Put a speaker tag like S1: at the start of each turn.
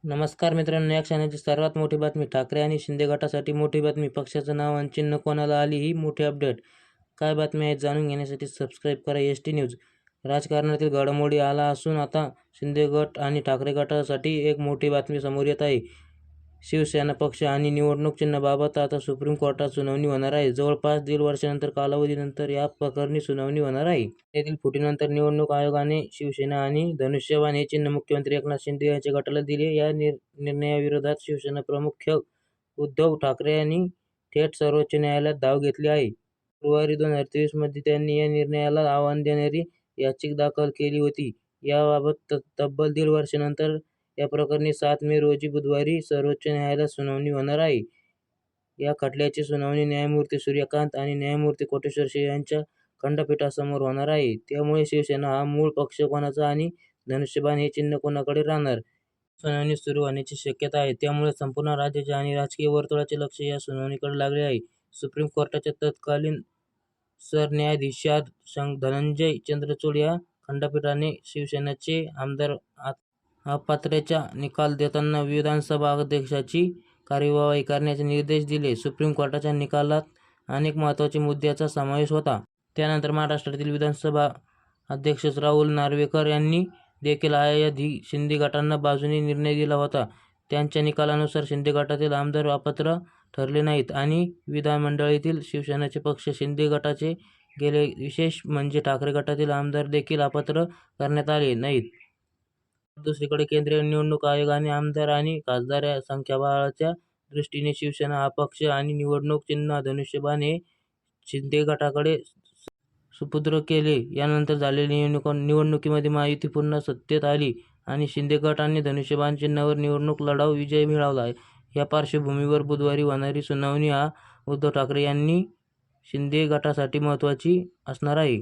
S1: नमस्कार मित्रांनो, या क्षणाची सर्वात मोठी बातमी. ठाकरे आणि शिंदे गटासाठी मोठी बातमी. पक्षाचं नाव आणि चिन्ह कोणाला आली, ही मोठी अपडेट. काय बातमी आहेत जाणून घेण्यासाठी सबस्क्राईब करा एस टी न्यूज. राजकारणातील घडामोडी आला असून आता शिंदे गट आणि ठाकरे गटासाठी एक मोठी बातमी समोर येत आहे. शिवसेना पक्ष आणि निवडणूक चिन्हाबाबत आता सुप्रीम कोर्टात सुनावणी होणार आहे. जवळपास 1.5 वर्षानंतर कालावधीनंतर या प्रकरणी सुनावणी होणार आहे. येथील फुटीनंतर निवडणूक आयोगाने शिवसेना आणि धनुष्यबाण हे चिन्ह मुख्यमंत्री एकनाथ शिंदे यांच्या गटाला दिले. या निर्णयाविरोधात शिवसेना प्रमुख उद्धव ठाकरे यांनी थेट सर्वोच्च न्यायालयात धाव घेतली आहे. फेब्रुवारी 2023 मध्ये त्यांनी या निर्णयाला आव्हान देणारी याचिका दाखल केली होती. याबाबत तब्बल 1.5 वर्षानंतर या प्रकरणी 7 मे रोजी बुधवारी सर्वोच्च न्यायालयात सुनावणी होणार आहे. या खटल्याची सुनावणी न्यायमूर्ती सूर्यकांत आणि न्यायमूर्ती कोटेश्वर शेख यांच्या खंडपीठासमोर होणार आहे. त्यामुळे शिवसेना हा मूळ पक्ष कोणाचा आणि धनुष्यबाण हे चिन्ह कोणाकडे राहणार, सुनावणी सुरू होण्याची शक्यता आहे. त्यामुळे संपूर्ण राज्याचे आणि राजकीय वर्तुळाचे लक्ष या सुनावणीकडे लागले आहे. सुप्रीम कोर्टाच्या तत्कालीन सरन्यायाधीश धनंजय चंद्रचूड या खंडपीठाने शिवसेनेचे आमदार अपात्रतेचा निकाल देताना विधानसभा अध्यक्षाची कार्यवाही करण्याचे निर्देश दिले. सुप्रीम कोर्टाच्या निकालात अनेक महत्त्वाच्या मुद्द्यांचा समावेश होता. त्यानंतर महाराष्ट्रातील विधानसभा अध्यक्ष राहुल नार्वेकर यांनी देखील याआधी शिंदे गटांना बाजूने निर्णय दिला होता. त्यांच्या निकालानुसार शिंदे गटातील आमदार अपात्र ठरले नाहीत आणि विधानमंडळातील शिवसेनेचे पक्ष शिंदे गटाचे गेले. विशेष म्हणजे ठाकरे गटातील आमदार देखील अपात्र करण्यात आले नाहीत. दुसरीकडे केंद्रीय निवडणूक आयोगाने आमदार आणि खासदार संख्याबळाच्या दृष्टीने शिवसेना हा पक्ष आणि निवडणूक चिन्ह धनुष्यबाण हे शिंदे गटाकडे सुपूर्द केले. यानंतर झालेल्या निवडणुकीमध्ये महायुती पुन्हा सत्तेत आली आणि शिंदे गट आणि धनुष्यबाण चिन्हावर निवडणूक लढवून विजय मिळवला. या पार्श्वभूमीवर बुधवारी होणारी सुनावणी उद्धव ठाकरे यांनी शिंदे गटासाठी महत्त्वाची असणार आहे.